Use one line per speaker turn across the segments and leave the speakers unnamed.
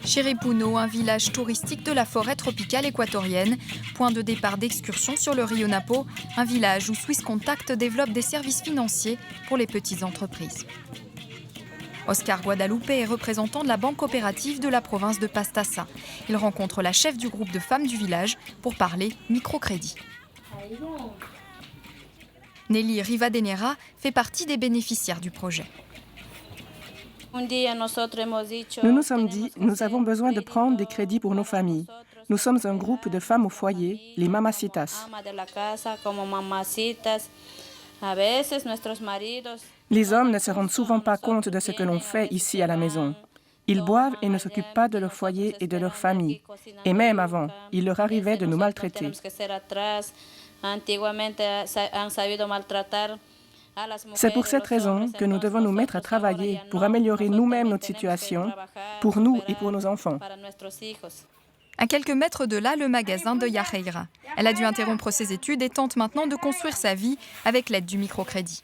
Chiripuno, un village touristique de la forêt tropicale équatorienne, point de départ d'excursion sur le Rio Napo, un village où Swiss Contact développe des services financiers pour les petites entreprises. Oscar Guadalupe est représentant de la banque coopérative de la province de Pastaza. Il rencontre la chef du groupe de femmes du village pour parler microcrédit. Nelly Rivadeneira fait partie des bénéficiaires du projet.
Nous nous sommes dit, nous avons besoin de prendre des crédits pour nos familles. Nous sommes un groupe de femmes au foyer, les mamacitas. Les hommes ne se rendent souvent pas compte de ce que l'on fait ici à la maison. Ils boivent et ne s'occupent pas de leur foyer et de leur famille. Et même avant, il leur arrivait de nous maltraiter. C'est pour cette raison que nous devons nous mettre à travailler pour améliorer nous-mêmes notre situation, pour nous et pour nos enfants.
À quelques mètres de là, le magasin de Yajeira. Elle a dû interrompre ses études et tente maintenant de construire sa vie avec l'aide du microcrédit.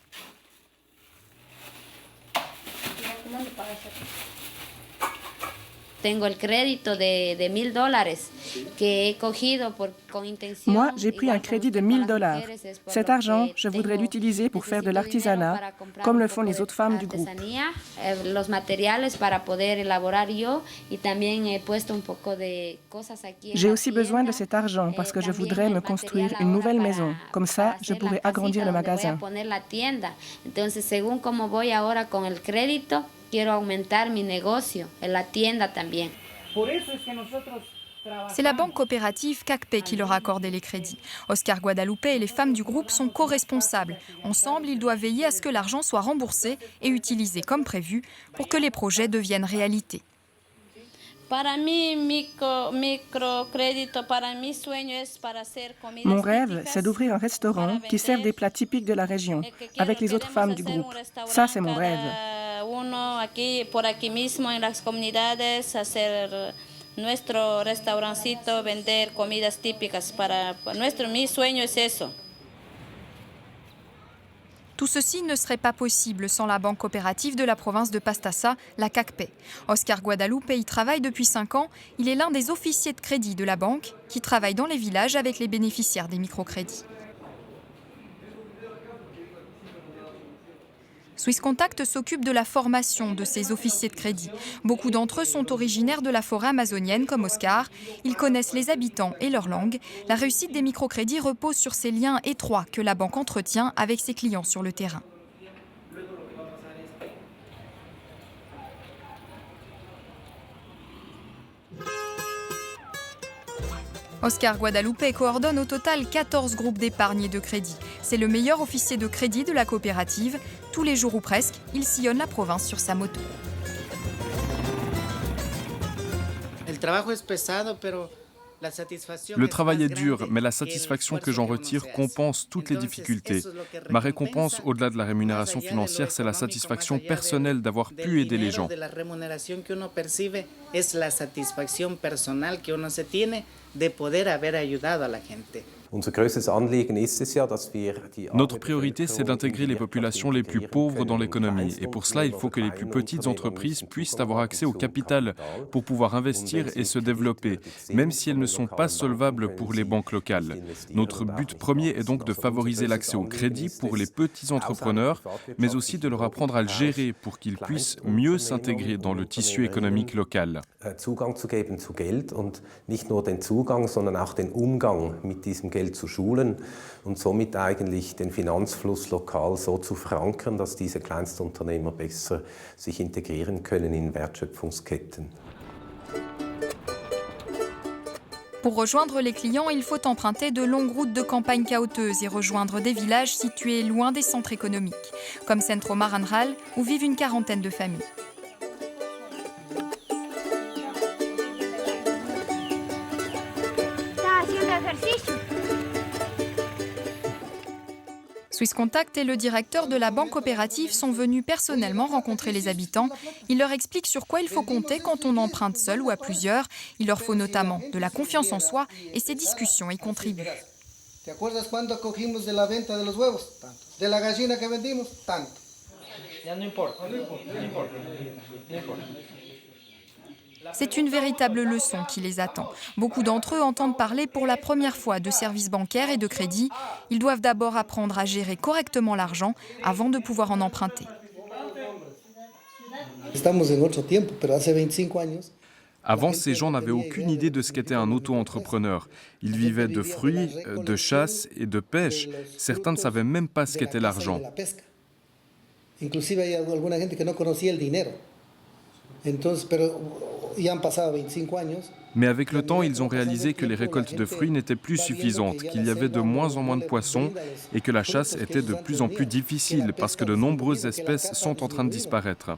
Moi, j'ai pris un crédit de 1 000 $. Cet argent, je voudrais l'utiliser pour faire de l'artisanat, comme le font les autres femmes du groupe. J'ai aussi besoin de cet argent parce que je voudrais me construire une nouvelle maison. Comme ça, je pourrais agrandir le magasin.
C'est la banque coopérative CACPE qui leur a accordé les crédits. Oscar Guadalupe et les femmes du groupe sont co-responsables. Ensemble, ils doivent veiller à ce que l'argent soit remboursé et utilisé comme prévu pour que les projets deviennent réalité.
Mon rêve, c'est d'ouvrir un restaurant qui serve des plats typiques de la région, avec les autres femmes du groupe. Ça, c'est mon rêve.
Nuestro restaurancito, vender comidas típicas mi sueño es eso.
Tout ceci ne serait pas possible sans la banque coopérative de la province de Pastaza, la CACPE. Oscar Guadalupe y travaille depuis 5 ans. Il est l'un des officiers de crédit de la banque qui travaille dans les villages avec les bénéficiaires des microcrédits. Swiss Contact s'occupe de la formation de ces officiers de crédit. Beaucoup d'entre eux sont originaires de la forêt amazonienne comme Oscar. Ils connaissent les habitants et leur langue. La réussite des microcrédits repose sur ces liens étroits que la banque entretient avec ses clients sur le terrain. Oscar Guadalupe coordonne au total 14 groupes d'épargne et de crédit. C'est le meilleur officier de crédit de la coopérative. Tous les jours ou presque, il sillonne la province sur sa moto.
Le travail est dur, mais la satisfaction que j'en retire compense toutes les difficultés. Ma récompense, au-delà de la rémunération financière, c'est la satisfaction personnelle d'avoir pu aider les gens. Notre priorité, c'est d'intégrer les populations les plus pauvres dans l'économie. Et pour cela, il faut que les plus petites entreprises puissent avoir accès au capital pour pouvoir investir et se développer, même si elles ne sont pas solvables pour les banques locales. Notre but premier est donc de favoriser l'accès au crédit pour les petits entrepreneurs, mais aussi de leur apprendre à le gérer pour qu'ils puissent mieux s'intégrer dans le tissu économique local.
Zugang zu geben zu Geld und nicht nur den Zugang, sondern auch den Umgang mit diesem Geld zu schulen und somit eigentlich den Finanzfluss lokal so zu verankern, dass diese Kleinstunternehmer besser sich integrieren können in Wertschöpfungsketten.
Pour rejoindre les clients, il faut emprunter de longues routes de campagne cahouteuses et rejoindre des villages situés loin des centres économiques, comme Centro Maranhal, où vivent une quarantaine de familles. Swiss Contact et le directeur de la banque coopérative sont venus personnellement rencontrer les habitants. Ils leur expliquent sur quoi il faut compter quand on emprunte seul ou à plusieurs. Il leur faut notamment de la confiance en soi et ces discussions y contribuent.
¿Te acuerdas cuando cogimos de la venta de los huevos? Tanto. De la gallina que vendimos? Tanto.
Ya no importa. No importa.
C'est une véritable leçon qui les attend. Beaucoup d'entre eux entendent parler pour la première fois de services bancaires et de crédit. Ils doivent d'abord apprendre à gérer correctement l'argent avant de pouvoir en emprunter.
Avant, ces gens n'avaient aucune idée de ce qu'était un auto-entrepreneur. Ils vivaient de fruits, de chasse et de pêche. Certains ne savaient même pas ce qu'était l'argent. Mais avec le temps, ils ont réalisé que les récoltes de fruits n'étaient plus suffisantes, qu'il y avait de moins en moins de poissons et que la chasse était de plus en plus difficile parce que de nombreuses espèces sont en train de disparaître.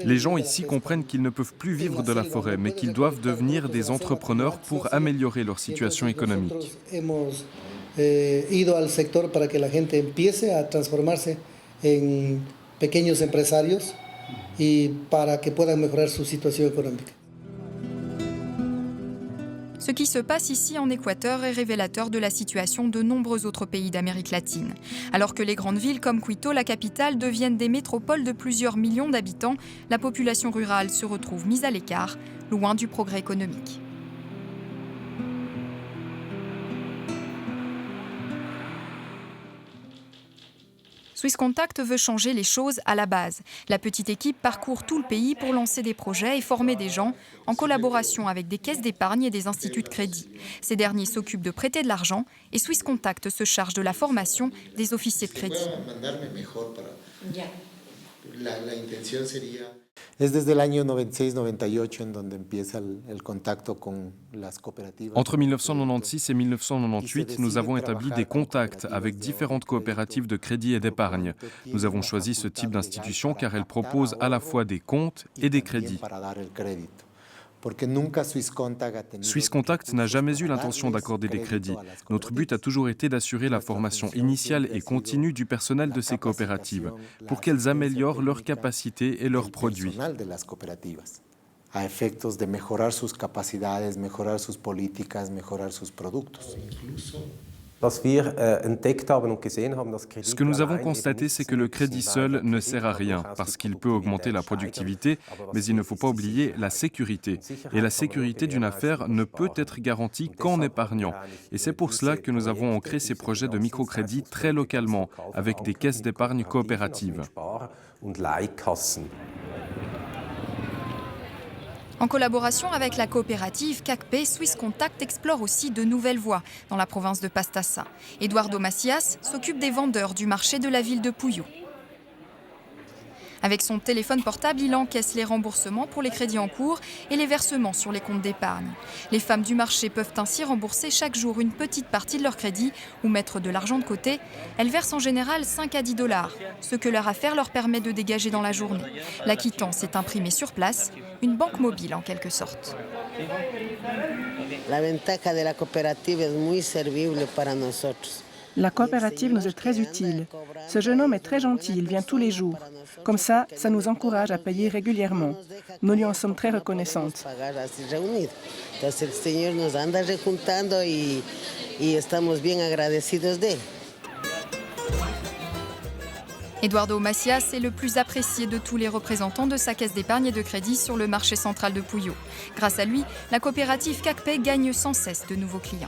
Les gens ici comprennent qu'ils ne peuvent plus vivre de la forêt, mais qu'ils doivent devenir des entrepreneurs pour améliorer leur situation économique.
Ido al sector para que la gente empiece a transformarse en pequeños empresarios y para que puedan mejorar su situación económica.
Ce qui se passe ici en Équateur est révélateur de la situation de nombreux autres pays d'Amérique latine. Alors que les grandes villes comme Quito, la capitale, deviennent des métropoles de plusieurs millions d'habitants, la population rurale se retrouve mise à l'écart, loin du progrès économique. Swisscontact veut changer les choses à la base. La petite équipe parcourt tout le pays pour lancer des projets et former des gens en collaboration avec des caisses d'épargne et des instituts de crédit. Ces derniers s'occupent de prêter de l'argent et Swisscontact se charge de la formation des officiers de crédit.
Entre 1996 et 1998, nous avons établi des contacts avec différentes coopératives de crédit et d'épargne. Nous avons choisi ce type d'institution car elle propose à la fois des comptes et des crédits. Swisscontact n'a jamais eu l'intention d'accorder des crédits. Notre but a toujours été d'assurer la formation initiale et continue du personnel de ces coopératives pour qu'elles améliorent leurs capacités et leurs produits.
A efectos de mejorar sus capacidades, mejorar sus políticas, mejorar sus productos.
Ce que nous avons constaté, c'est que le crédit seul ne sert à rien parce qu'il peut augmenter la productivité, mais il ne faut pas oublier la sécurité. Et la sécurité d'une affaire ne peut être garantie qu'en épargnant. Et c'est pour cela que nous avons ancré ces projets de microcrédit très localement, avec des caisses d'épargne coopératives.
En collaboration avec la coopérative CACP, Swisscontact explore aussi de nouvelles voies dans la province de Pastaza. Eduardo Macias s'occupe des vendeurs du marché de la ville de Puyo. Avec son téléphone portable, il encaisse les remboursements pour les crédits en cours et les versements sur les comptes d'épargne. Les femmes du marché peuvent ainsi rembourser chaque jour une petite partie de leur crédit ou mettre de l'argent de côté. Elles versent en général 5 à 10 $, ce que leur affaire leur permet de dégager dans la journée. La quittance est imprimée sur place, une banque mobile en quelque sorte.
La ventaja de la cooperativa es muy servible para nosotros.
La coopérative nous est très utile. Ce jeune homme est très gentil, il vient tous les jours. Comme ça nous encourage à payer régulièrement. Nous lui en sommes très reconnaissantes.
Eduardo Macias est le plus apprécié de tous les représentants de sa caisse d'épargne et de crédit sur le marché central de Puyo. Grâce à lui, la coopérative CACP gagne sans cesse de nouveaux clients.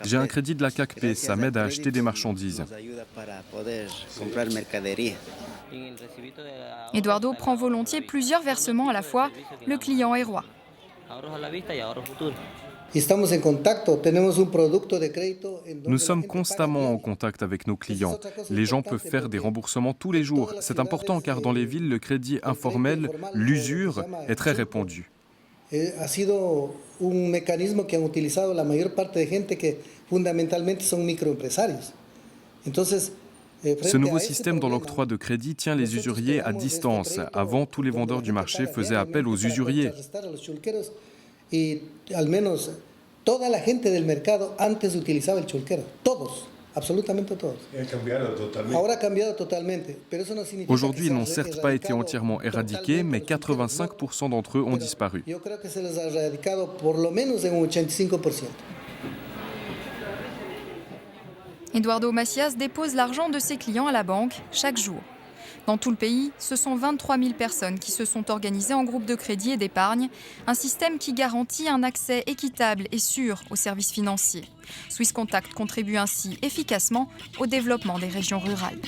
J'ai un crédit de la CACP, ça m'aide à acheter des marchandises.
Eduardo prend volontiers plusieurs versements à la fois, le client est roi.
Nous sommes constamment en contact avec nos clients. Les gens peuvent faire des remboursements tous les jours. C'est important car dans les villes, le crédit informel, l'usure, est très répandu.
Ha sido un mecanismo que han utilizado la mayor parte de gente que fundamentalmente son microempresarios. Entonces,
ce nouveau système dans l'octroi de crédit tient les usuriers à distance. Avant, tous les vendeurs du marché faisaient appel aux usuriers.
Y al menos toda la gente del mercado antes utilizaba el chulquero, todos. absolutamente todos. Ahora ha cambiado totalmente, pero eso no significa
Aujourd'hui,
que
ils
se
n'ont
han
certes pas été
erradicado
entièrement éradiqués, mais
totalmente los
85% d'entre eux ont disparu.
Yo creo que se les ha erradicado por lo menos en un 85%.
Eduardo Macias dépose l'argent de ses clients à la banque chaque jour. Dans tout le pays, ce sont 23 000 personnes qui se sont organisées en groupes de crédit et d'épargne, un système qui garantit un accès équitable et sûr aux services financiers. Swisscontact contribue ainsi efficacement au développement des régions rurales.